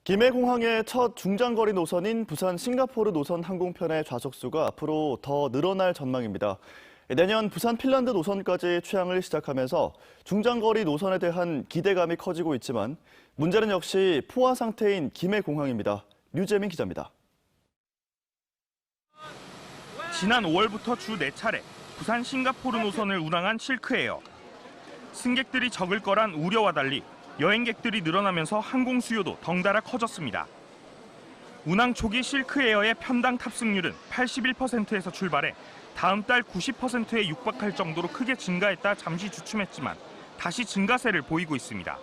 김해공항의 첫 중장거리 노선인 부산 싱가포르 노선 항공편의 좌석수가 앞으로 더 늘어날 전망입니다. 내년 부산 핀란드 노선까지 취항을 시작하면서 중장거리 노선에 대한 기대감이 커지고 있지만 문제는 역시 포화 상태인 김해공항입니다. 류재민 기자입니다. 지난 5월부터 주 4차례 부산 싱가포르 노선을 운항한 실크에어. 승객들이 적을 거란 우려와 달리 여행객들이 늘어나면서 항공 수요도 덩달아 커졌습니다. 운항 초기 실크에어의 편당 탑승률은 81%에서 출발해 다음 달 90%에 육박할 정도로 크게 증가했다 잠시 주춤했지만 다시 증가세를 보이고 있습니다.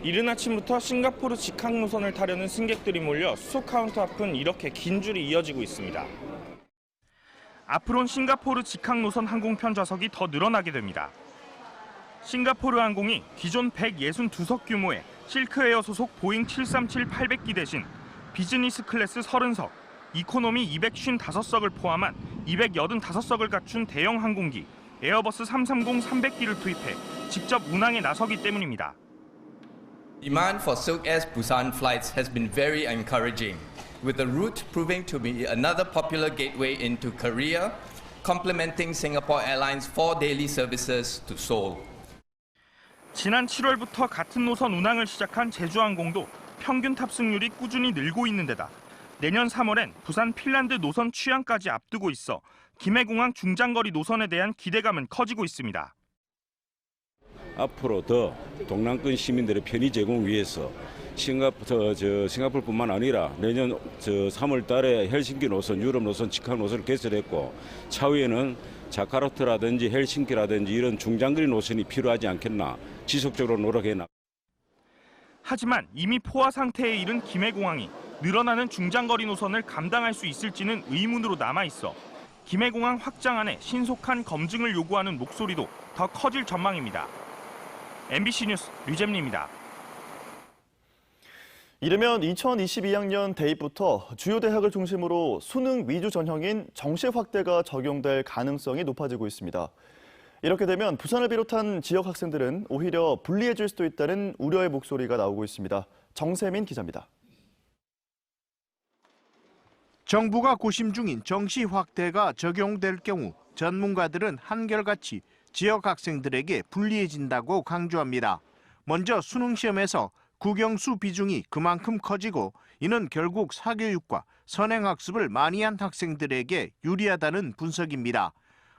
이른 아침부터 싱가포르 직항 노선을 타려는 승객들이 몰려 수속 카운터 앞은 이렇게 긴 줄이 이어지고 있습니다. 앞으로는 싱가포르 직항 노선 항공편 좌석이 더 늘어나게 됩니다. 싱가포르 항공이 기존 162석 규모의 실크에어 소속 보잉 737-800기 대신 비즈니스 클래스 30석, 이코노미 255석을 포함한 285석을 갖춘 대형 항공기 에어버스 330-300기를 투입해 직접 운항에 나서기 때문입니다. Demand for Silk Air's Busan flights has been very encouraging, with the route proving to be another popular gateway into Korea, complementing Singapore Airlines' 4 daily services to Seoul. 지난 7월부터 같은 노선 운항을 시작한 제주항공도 평균 탑승률이 꾸준히 늘고 있는 데다 내년 3월엔 부산 핀란드 노선 취항까지 앞두고 있어 김해공항 중장거리 노선에 대한 기대감은 커지고 있습니다. 앞으로 더 동남권 시민들의 편의 제공 위해서 싱가포르뿐만 아니라 내년 3월 달에 헬싱키 노선, 유럽 노선, 직항 노선을 개설했고 차후에는 자카르타라든지 헬싱키라든지 이런 중장거리 노선이 필요하지 않겠나 지속적으로 노력해 나갑니다. 하지만 이미 포화 상태에 이른 김해공항이 늘어나는 중장거리 노선을 감당할 수 있을지는 의문으로 남아있어 김해공항 확장안에 신속한 검증을 요구하는 목소리도 더 커질 전망입니다. MBC 뉴스 류재민입니다. 이르면 2022학년 대입부터 주요 대학을 중심으로 수능 위주 전형인 정시 확대가 적용될 가능성이 높아지고 있습니다. 이렇게 되면 부산을 비롯한 지역 학생들은 오히려 불리해질 수도 있다는 우려의 목소리가 나오고 있습니다. 정세민 기자입니다. 정부가 고심 중인 정시 확대가 적용될 경우 전문가들은 한결같이 지역 학생들에게 불리해진다고 강조합니다. 먼저 수능 시험에서 국영수 비중이 그만큼 커지고 이는 결국 사교육과 선행학습을 많이 한 학생들에게 유리하다는 분석입니다.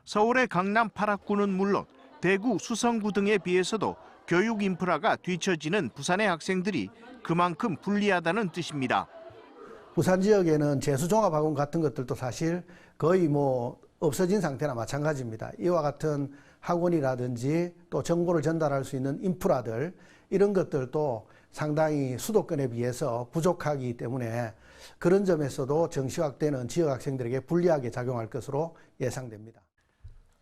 서울의 강남 8학구는 물론 대구 수성구 등에 비해서도 교육 인프라가 뒤처지는 부산의 학생들이 그만큼 불리하다는 뜻입니다. 부산 지역에는 재수종합학원 같은 것들도 사실 거의 없어진 상태나 마찬가지입니다. 이와 같은 학원이라든지 또 정보를 전달할 수 있는 인프라들 이런 것들도 상당히 수도권에 비해서 부족하기 때문에 그런 점에서도 정시 확대는 지역 학생들에게 불리하게 작용할 것으로 예상됩니다.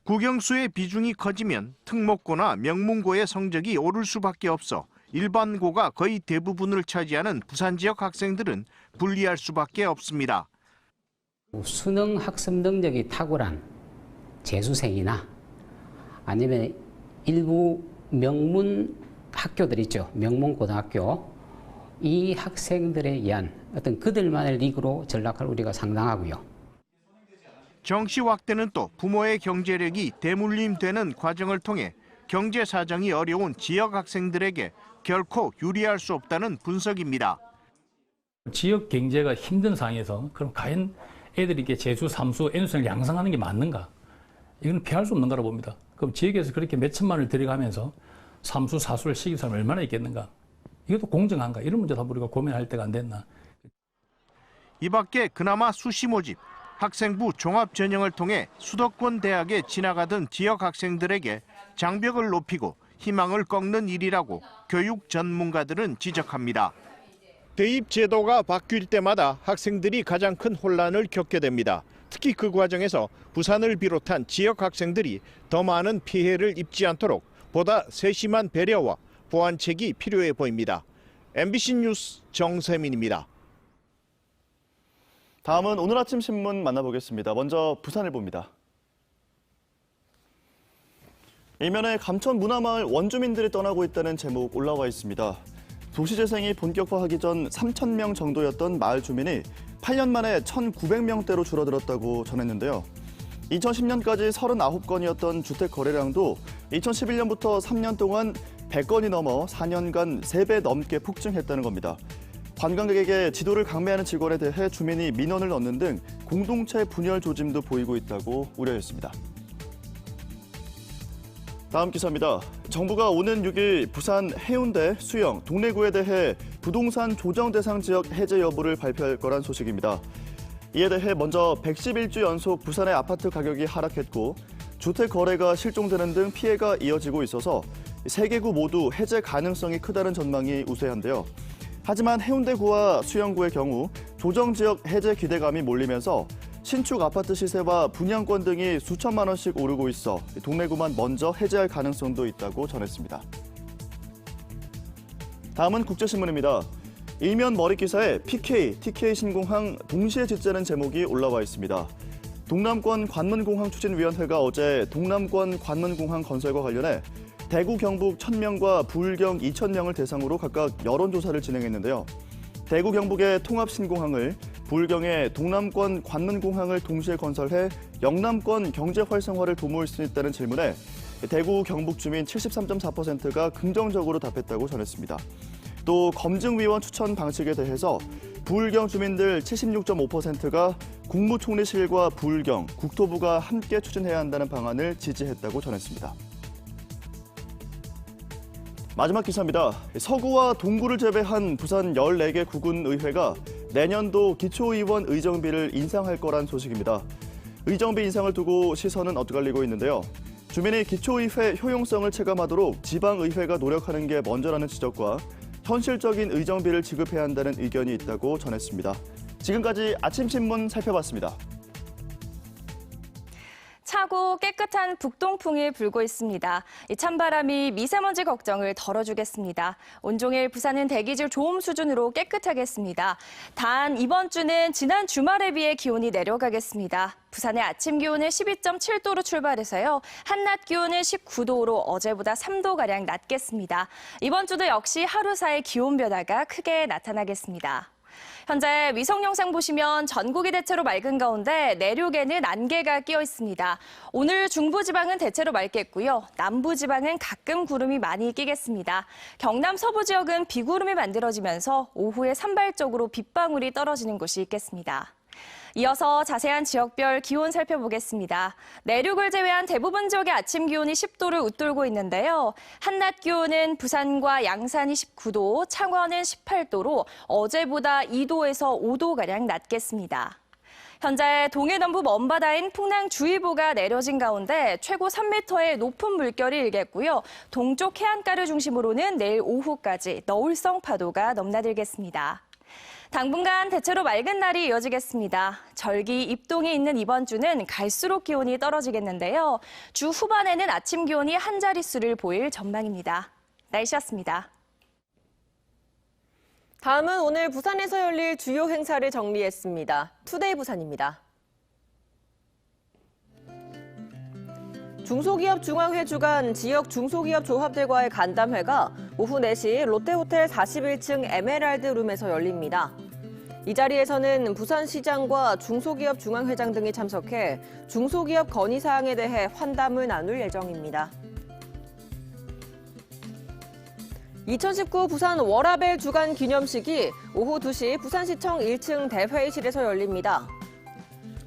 국영수의 비중이 커지면 특목고나 명문고의 성적이 오를 수밖에 없어 일반고가 거의 대부분을 차지하는 부산 지역 학생들은 불리할 수밖에 없습니다. 수능 학습 능력이 탁월한 재수생이나 아니면 일부 명문 학교들 있죠. 명문 고등학교. 이 학생들에 의한 어떤 그들만의 리그로 전락할 우려가 상당하고요. 정시 확대는 또 부모의 경제력이 대물림되는 과정을 통해 경제 사정이 어려운 지역 학생들에게 결코 유리할 수 없다는 분석입니다. 지역 경제가 힘든 상황에서 그럼 과연 애들이 이렇게 재수, 삼수, N수를 양성하는 게 맞는가? 이건 피할 수 없는 거라고 봅니다. 그럼 지역에서 그렇게 몇 천만을 들여가면서 삼수, 사수를 시키는 사람이 얼마나 있겠는가? 이것도 공정한가? 이런 문제도 우리가 고민할 때가 안 됐나? 이 밖에 그나마 수시 모집, 학생부 종합 전형을 통해 수도권 대학에 진학하던 지역 학생들에게 장벽을 높이고 희망을 꺾는 일이라고 교육 전문가들은 지적합니다. 대입 제도가 바뀔 때마다 학생들이 가장 큰 혼란을 겪게 됩니다. 특히 그 과정에서 부산을 비롯한 지역 학생들이 더 많은 피해를 입지 않도록 보다 세심한 배려와 보완책이 필요해 보입니다. MBC 뉴스 정세민입니다. 다음은 오늘 아침 신문 만나보겠습니다. 먼저 부산일보입니다. 일면에 감천 문화마을 원주민들이 떠나고 있다는 제목 올라와 있습니다. 도시재생이 본격화하기 전 3,000명 정도였던 마을 주민이 8년 만에 1,900명대로 줄어들었다고 전했는데요. 2010년까지 39건이었던 주택 거래량도 2011년부터 3년 동안 100건이 넘어 4년간 3배 넘게 폭증했다는 겁니다. 관광객에게 지도를 강매하는 직원에 대해 주민이 민원을 넣는 등 공동체 분열 조짐도 보이고 있다고 우려했습니다. 다음 기사입니다. 정부가 오는 6일 부산 해운대, 수영, 동래구에 대해 부동산 조정 대상 지역 해제 여부를 발표할 거란 소식입니다. 이에 대해 먼저 111주 연속 부산의 아파트 가격이 하락했고 주택 거래가 실종되는 등 피해가 이어지고 있어서 3개구 모두 해제 가능성이 크다는 전망이 우세한데요. 하지만 해운대구와 수영구의 경우 조정 지역 해제 기대감이 몰리면서 신축 아파트 시세와 분양권 등이 수천만 원씩 오르고 있어 동래구만 먼저 해제할 가능성도 있다고 전했습니다. 다음은 국제신문입니다. 일면 머릿 기사에 PK, TK 신공항 동시에 짓자는 제목이 올라와 있습니다. 동남권 관문공항 추진위원회가 어제 동남권 관문공항 건설과 관련해 대구, 경북 1,000명과 부울경 2,000명을 대상으로 각각 여론조사를 진행했는데요. 대구, 경북의 통합신공항을, 부울경의 동남권 관문공항을 동시에 건설해 영남권 경제 활성화를 도모할 수 있다는 질문에 대구, 경북 주민 73.4%가 긍정적으로 답했다고 전했습니다. 또 검증위원 추천 방식에 대해서 부울경 주민들 76.5%가 국무총리실과 부울경, 국토부가 함께 추진해야 한다는 방안을 지지했다고 전했습니다. 마지막 기사입니다. 서구와 동구를 제외한 부산 14개 구군의회가 내년도 기초의원 의정비를 인상할 거란 소식입니다. 의정비 인상을 두고 시선은 엇갈리고 있는데요. 주민이 기초의회 효용성을 체감하도록 지방의회가 노력하는 게 먼저라는 지적과 현실적인 의정비를 지급해야 한다는 의견이 있다고 전했습니다. 지금까지 아침신문 살펴봤습니다. 차고 깨끗한 북동풍이 불고 있습니다. 이 찬바람이 미세먼지 걱정을 덜어주겠습니다. 온종일 부산은 대기질 좋음 수준으로 깨끗하겠습니다. 단 이번 주는 지난 주말에 비해 기온이 내려가겠습니다. 부산의 아침 기온은 12.7도로 출발해서요. 한낮 기온은 19도로 어제보다 3도가량 낮겠습니다. 이번 주도 역시 하루 사이 기온 변화가 크게 나타나겠습니다. 현재 위성 영상 보시면 전국이 대체로 맑은 가운데 내륙에는 안개가 끼어 있습니다. 오늘 중부지방은 대체로 맑겠고요. 남부지방은 가끔 구름이 많이 끼겠습니다. 경남 서부 지역은 비구름이 만들어지면서 오후에 산발적으로 빗방울이 떨어지는 곳이 있겠습니다. 이어서 자세한 지역별 기온 살펴보겠습니다. 내륙을 제외한 대부분 지역의 아침 기온이 10도를 웃돌고 있는데요. 한낮 기온은 부산과 양산이 19도, 창원은 18도로 어제보다 2도에서 5도가량 낮겠습니다. 현재 동해 남부 먼바다인 풍랑주의보가 내려진 가운데 최고 3m의 높은 물결이 일겠고요. 동쪽 해안가를 중심으로는 내일 오후까지 너울성 파도가 넘나들겠습니다. 당분간 대체로 맑은 날이 이어지겠습니다. 절기 입동이 있는 이번 주는 갈수록 기온이 떨어지겠는데요. 주 후반에는 아침 기온이 한 자릿수를 보일 전망입니다. 날씨였습니다. 다음은 오늘 부산에서 열릴 주요 행사를 정리했습니다. 투데이 부산입니다. 중소기업 중앙회 주간 지역 중소기업 조합들과의 간담회가 오후 4시 롯데호텔 41층 에메랄드 룸에서 열립니다. 이 자리에서는 부산시장과 중소기업 중앙회장 등이 참석해 중소기업 건의사항에 대해 환담을 나눌 예정입니다. 2019 부산 워라벨 주간 기념식이 오후 2시 부산시청 1층 대회의실에서 열립니다.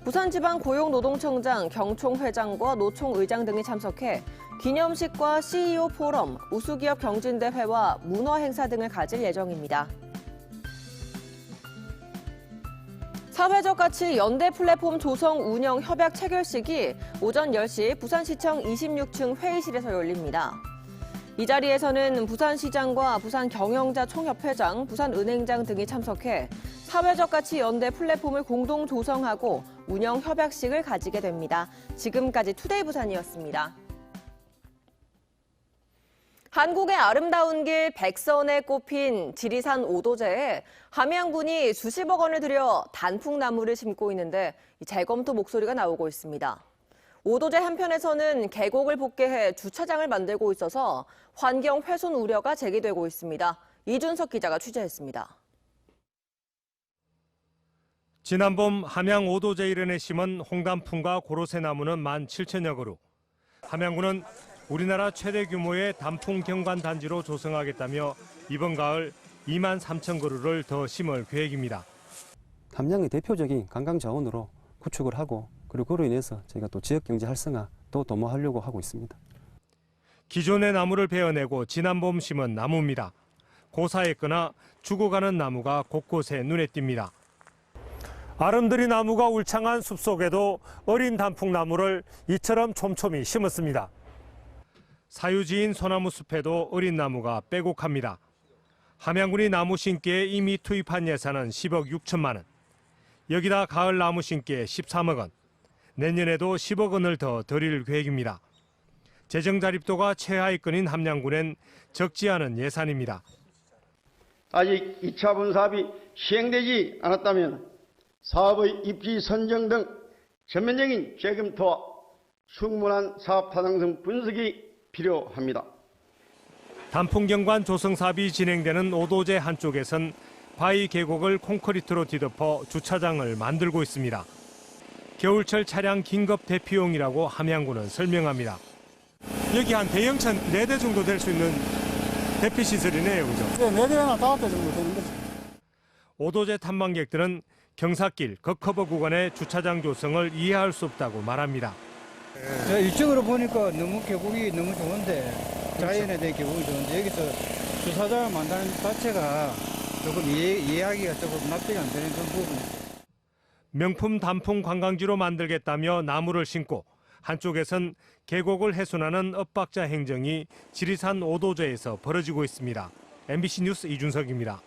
부산지방고용노동청장, 경총회장과 노총의장 등이 참석해 기념식과 CEO 포럼, 우수기업 경진대회와 문화행사 등을 가질 예정입니다. 사회적 가치 연대 플랫폼 조성 운영 협약 체결식이 오전 10시 부산시청 26층 회의실에서 열립니다. 이 자리에서는 부산시장과 부산경영자 총협회장, 부산은행장 등이 참석해 사회적 가치 연대 플랫폼을 공동 조성하고 운영 협약식을 가지게 됩니다. 지금까지 투데이 부산이었습니다. 한국의 아름다운 길 백선에 꼽힌 지리산 오도제에 함양군이 수십억 원을 들여 단풍나무를 심고 있는데 재검토 목소리가 나오고 있습니다. 오도제 한편에서는 계곡을 복개해 주차장을 만들고 있어서 환경 훼손 우려가 제기되고 있습니다. 이준석 기자가 취재했습니다. 지난 봄 함양 오도제 일원에 심은 홍단풍과 고로쇠나무는 17,000여 그루. 함양군은 우리나라 최대 규모의 단풍 경관 단지로 조성하겠다며 이번 가을 23,000그루를 더 심을 계획입니다. 함양의 대표적인 관광 자원으로 구축을 하고 그리고 그로 인해서 저희가 또 지역 경제 활성화도 도모하려고 하고 있습니다. 기존의 나무를 베어내고 지난 봄 심은 나무입니다. 고사했거나 죽어가는 나무가 곳곳에 눈에 띕니다. 아름드리 나무가 울창한 숲속에도 어린 단풍나무를 이처럼 촘촘히 심었습니다. 사유지인 소나무 숲에도 어린 나무가 빼곡합니다. 함양군이 나무 심기에 이미 투입한 예산은 10억 6천만 원. 여기다 가을 나무 심기에 13억 원. 내년에도 10억 원을 더 들일 계획입니다. 재정 자립도가 최하위권인 함양군엔 적지 않은 예산입니다. 아직 2차 분사업이 시행되지 않았다면 사업의 입지 선정 등 전면적인 재검토와 충분한 사업 타당성 분석이 필요합니다. 단풍경관 조성 사업이 진행되는 오도제 한쪽에선 바위 계곡을 콘크리트로 뒤덮어 주차장을 만들고 있습니다. 겨울철 차량 긴급 대피용이라고 함양군은 설명합니다. 여기 한 대형차 4대 정도 될 수 있는 대피 시설이네요, 그죠? 네, 4대나 5대 정도 되는 거죠. 오도제 탐방객들은 경사길, 걷커버 구간의 주차장 조성을 이해할 수 없다고 말합니다. 이쪽으로 보니까 너무 계곡이 너무 좋은데 자연에 대한 계곡이 좋은데 여기서 주차장을 만드는 자체가 조금 이해하기가 조금 납득이 안 되는 그런 부분이죠. 명품 단풍 관광지로 만들겠다며 나무를 심고 한쪽에선 계곡을 훼손하는 엇박자 행정이 지리산 오도제에서 벌어지고 있습니다. MBC 뉴스 이준석입니다.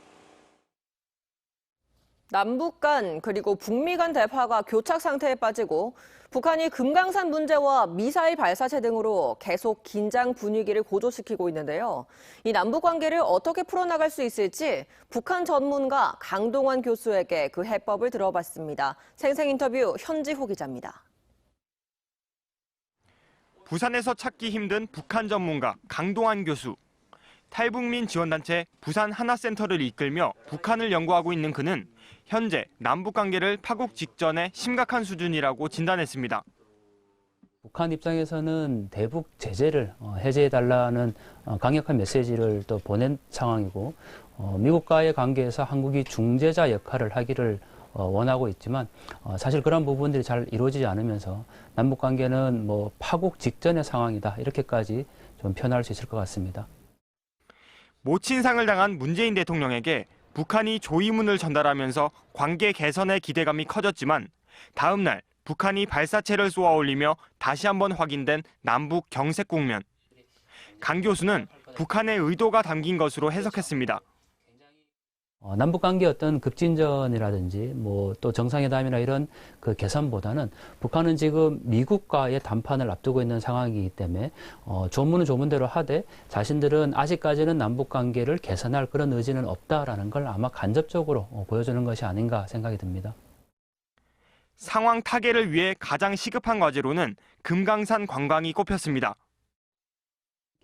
남북 간 그리고 북미 간 대화가 교착 상태에 빠지고 북한이 금강산 문제와 미사일 발사체 등으로 계속 긴장 분위기를 고조시키고 있는데요. 이 남북 관계를 어떻게 풀어나갈 수 있을지 북한 전문가 강동원 교수에게 그 해법을 들어봤습니다. 생생 인터뷰 현지호 기자입니다. 부산에서 찾기 힘든 북한 전문가 강동원 교수. 탈북민 지원단체 부산 하나센터를 이끌며 북한을 연구하고 있는 그는 현재 남북 관계를 파국 직전에 심각한 수준이라고 진단했습니다. 북한 입장에서는 대북 제재를 해제해달라는 강력한 메시지를 또 보낸 상황이고 미국과의 관계에서 한국이 중재자 역할을 하기를 원하고 있지만 사실 그런 부분들이 잘 이루어지지 않으면서 남북 관계는 뭐 파국 직전의 상황이다 이렇게까지 좀 표현할 수 있을 것 같습니다. 모친상을 당한 문재인 대통령에게 북한이 조의문을 전달하면서 관계 개선의 기대감이 커졌지만 다음 날 북한이 발사체를 쏘아 올리며 다시 한번 확인된 남북 경색 국면. 강 교수는 북한의 의도가 담긴 것으로 해석했습니다. 남북 관계 어떤 급진전이라든지 뭐 또 정상회담이나 이런 그 개선보다는 북한은 지금 미국과의 담판을 앞두고 있는 상황이기 때문에 조문은 조문대로 하되 자신들은 아직까지는 남북 관계를 개선할 그런 의지는 없다라는 걸 아마 간접적으로 보여주는 것이 아닌가 생각이 듭니다. 상황 타개를 위해 가장 시급한 과제로는 금강산 관광이 꼽혔습니다.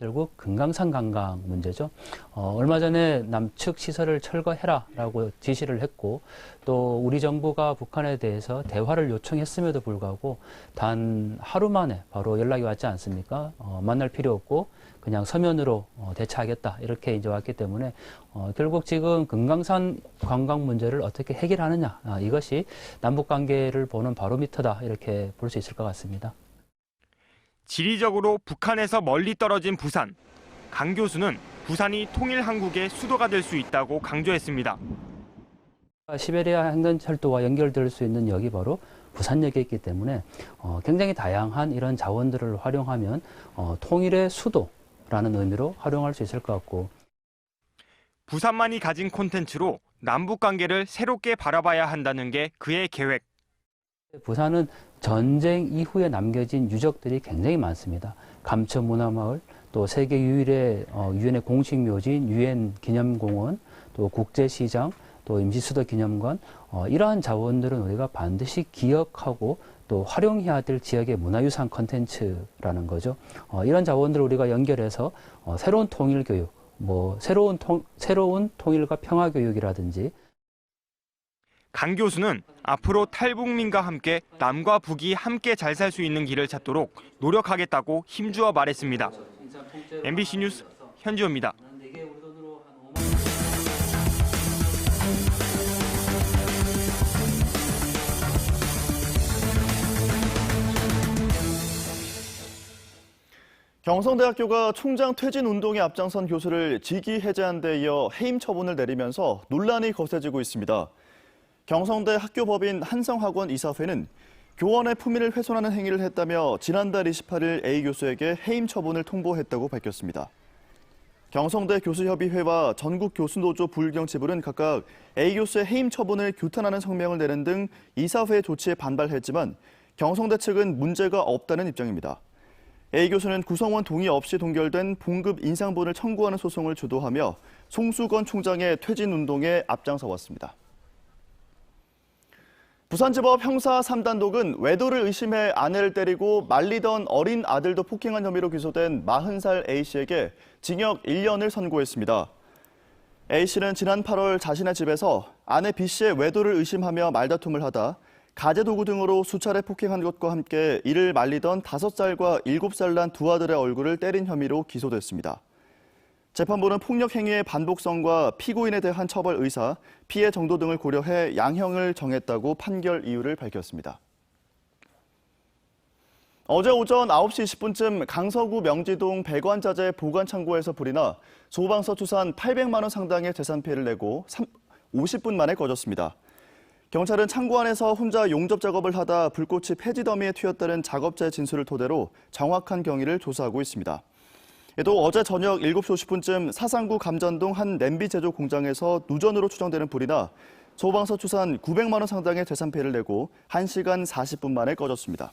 결국 금강산 관광 문제죠. 얼마 전에 남측 시설을 철거해라라고 지시를 했고 또 우리 정부가 북한에 대해서 대화를 요청했음에도 불구하고 단 하루 만에 바로 연락이 왔지 않습니까? 만날 필요 없고 그냥 서면으로 대처하겠다 이렇게 이제 왔기 때문에 결국 지금 금강산 관광 문제를 어떻게 해결하느냐 이것이 남북 관계를 보는 바로미터다 이렇게 볼 수 있을 것 같습니다. 지리적으로 북한에서 멀리 떨어진 부산. 강 교수는 부산이 통일 한국의 수도가 될 수 있다고 강조했습니다. 시베리아 행정철도와 연결될 수 있는 역이 바로 부산역에 있기 때문에 굉장히 다양한 이런 자원들을 활용하면 통일의 수도라는 의미로 활용할 수 있을 것 같고. 부산만이 가진 콘텐츠로 남북 관계를 새롭게 바라봐야 한다는 게 그의 계획. 부산은 전쟁 이후에 남겨진 유적들이 굉장히 많습니다. 감천문화마을, 또 세계 유일의 유엔의 공식 묘지인 유엔 기념공원, 또 국제시장, 또 임시수도 기념관 이러한 자원들은 우리가 반드시 기억하고 또 활용해야 될 지역의 문화유산 콘텐츠라는 거죠. 이런 자원들을 우리가 연결해서 새로운 통일교육, 새로운 통일과 평화 교육이라든지. 강 교수는 앞으로 탈북민과 함께 남과 북이 함께 잘 살 수 있는 길을 찾도록 노력하겠다고 힘주어 말했습니다. MBC 뉴스 현지호입니다. 경성대학교가 총장 퇴진 운동에 앞장선 교수를 직위 해제한 데 이어 해임 처분을 내리면서 논란이 거세지고 있습니다. 경성대 학교법인 한성학원 이사회는 교원의 품위를 훼손하는 행위를 했다며 지난달 28일 A 교수에게 해임 처분을 통보했다고 밝혔습니다. 경성대 교수협의회와 전국교수노조 부울경지부는 각각 A 교수의 해임 처분을 규탄하는 성명을 내는 등 이사회 조치에 반발했지만 경성대 측은 문제가 없다는 입장입니다. A 교수는 구성원 동의 없이 동결된 봉급 인상분을 청구하는 소송을 주도하며 송수건 총장의 퇴진 운동에 앞장서왔습니다. 부산지법 형사 3단독은 외도를 의심해 아내를 때리고 말리던 어린 아들도 폭행한 혐의로 기소된 40살 A씨에게 징역 1년을 선고했습니다. A씨는 지난 8월 자신의 집에서 아내 B씨의 외도를 의심하며 말다툼을 하다 가재도구 등으로 수차례 폭행한 것과 함께 이를 말리던 5살과 7살 난 두 아들의 얼굴을 때린 혐의로 기소됐습니다. 재판부는 폭력 행위의 반복성과 피고인에 대한 처벌 의사, 피해 정도 등을 고려해 양형을 정했다고 판결 이유를 밝혔습니다. 어제 오전 9시 20분쯤 강서구 명지동 배관자재 보관창고에서 불이 나 소방서 추산 800만 원 상당의 재산 피해를 내고 50분 만에 꺼졌습니다. 경찰은 창고 안에서 혼자 용접 작업을 하다 불꽃이 폐지 더미에 튀었다는 작업자의 진술을 토대로 정확한 경위를 조사하고 있습니다. 또 어제 저녁 7시 50분쯤 사상구 감전동 한 냄비 제조 공장에서 누전으로 추정되는 불이 나 소방서 추산 900만 원 상당의 재산 피해를 내고 1시간 40분 만에 꺼졌습니다.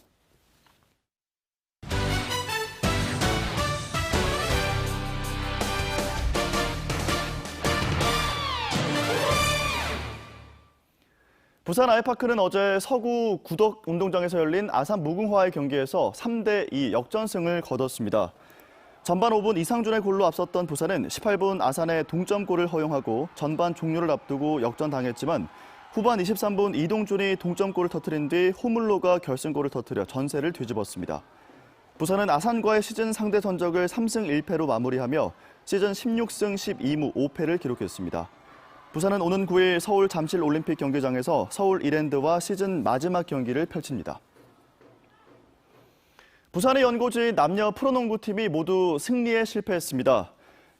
부산 아이파크는 어제 서구 구덕 운동장에서 열린 아산 무궁화의 경기에서 3대2 역전승을 거뒀습니다. 전반 5분 이상준의 골로 앞섰던 부산은 18분 아산의 동점골을 허용하고 전반 종료를 앞두고 역전당했지만 후반 23분 이동준이 동점골을 터뜨린 뒤 호물로가 결승골을 터뜨려 전세를 뒤집었습니다. 부산은 아산과의 시즌 상대 전적을 3승 1패로 마무리하며 시즌 16승 12무 5패를 기록했습니다. 부산은 오는 9일 서울 잠실 올림픽 경기장에서 서울 이랜드와 시즌 마지막 경기를 펼칩니다. 부산의 연고지 남녀 프로농구팀이 모두 승리에 실패했습니다.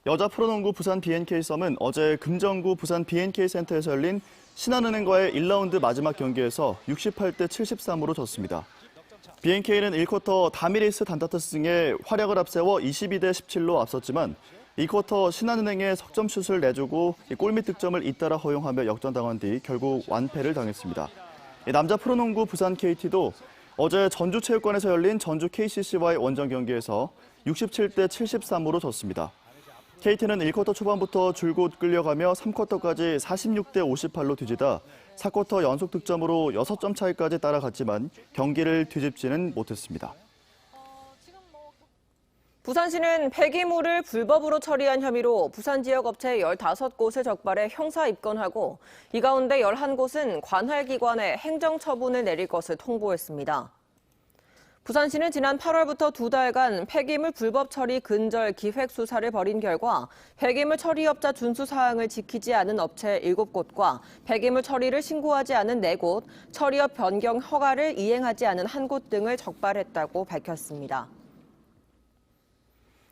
여자 프로농구 부산 BNK 썸은 어제 금정구 부산 BNK 센터에서 열린 신한은행과의 1라운드 마지막 경기에서 68대 73으로 졌습니다. BNK는 1쿼터 다미리스 단타트스 등의 활약을 앞세워 22대 17로 앞섰지만 2쿼터 신한은행의 석점슛을 내주고 골밑 득점을 잇따라 허용하며 역전당한 뒤 결국 완패를 당했습니다. 남자 프로농구 부산 KT도 어제 전주체육관에서 열린 전주 KCC와의 원정 경기에서 67대 73으로 졌습니다. KT는 1쿼터 초반부터 줄곧 끌려가며 3쿼터까지 46대 58로 뒤지다 4쿼터 연속 득점으로 6점 차이까지 따라갔지만 경기를 뒤집지는 못했습니다. 부산시는 폐기물을 불법으로 처리한 혐의로 부산 지역 업체 15곳을 적발해 형사 입건하고 이 가운데 11곳은 관할기관에 행정처분을 내릴 것을 통보했습니다. 부산시는 지난 8월부터 2달간 폐기물 불법 처리 근절 기획 수사를 벌인 결과 폐기물 처리업자 준수 사항을 지키지 않은 업체 7곳과 폐기물 처리를 신고하지 않은 4곳, 처리업 변경 허가를 이행하지 않은 1곳 등을 적발했다고 밝혔습니다.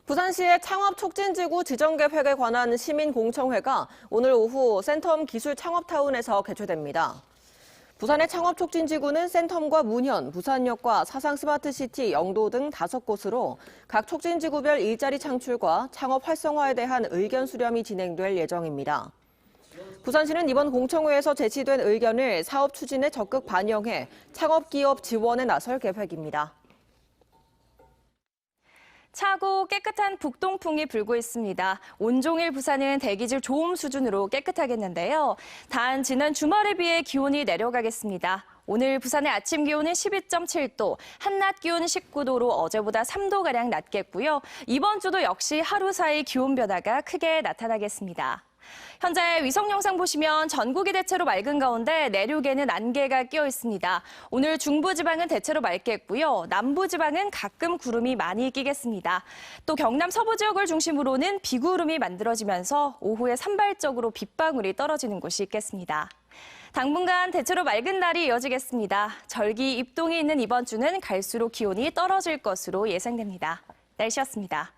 부산시의 창업촉진지구 지정계획에 관한 시민공청회가 오늘 오후 센텀 기술창업타운에서 개최됩니다. 부산의 창업촉진지구는 센텀과 문현, 부산역과 사상 스마트시티, 영도 등 5곳으로 각 촉진지구별 일자리 창출과 창업 활성화에 대한 의견 수렴이 진행될 예정입니다. 부산시는 이번 공청회에서 제시된 의견을 사업 추진에 적극 반영해 창업기업 지원에 나설 계획입니다. 차고 깨끗한 북동풍이 불고 있습니다. 온종일 부산은 대기질 좋음 수준으로 깨끗하겠는데요. 단 지난 주말에 비해 기온이 내려가겠습니다. 오늘 부산의 아침 기온은 12.7도, 한낮 기온은 19도로 어제보다 3도가량 낮겠고요. 이번 주도 역시 하루 사이 기온 변화가 크게 나타나겠습니다. 현재 위성 영상 보시면 전국이 대체로 맑은 가운데 내륙에는 안개가 끼어 있습니다. 오늘 중부지방은 대체로 맑겠고요. 남부지방은 가끔 구름이 많이 끼겠습니다. 또 경남 서부 지역을 중심으로는 비구름이 만들어지면서 오후에 산발적으로 빗방울이 떨어지는 곳이 있겠습니다. 당분간 대체로 맑은 날이 이어지겠습니다. 절기 입동이 있는 이번 주는 갈수록 기온이 떨어질 것으로 예상됩니다. 날씨였습니다.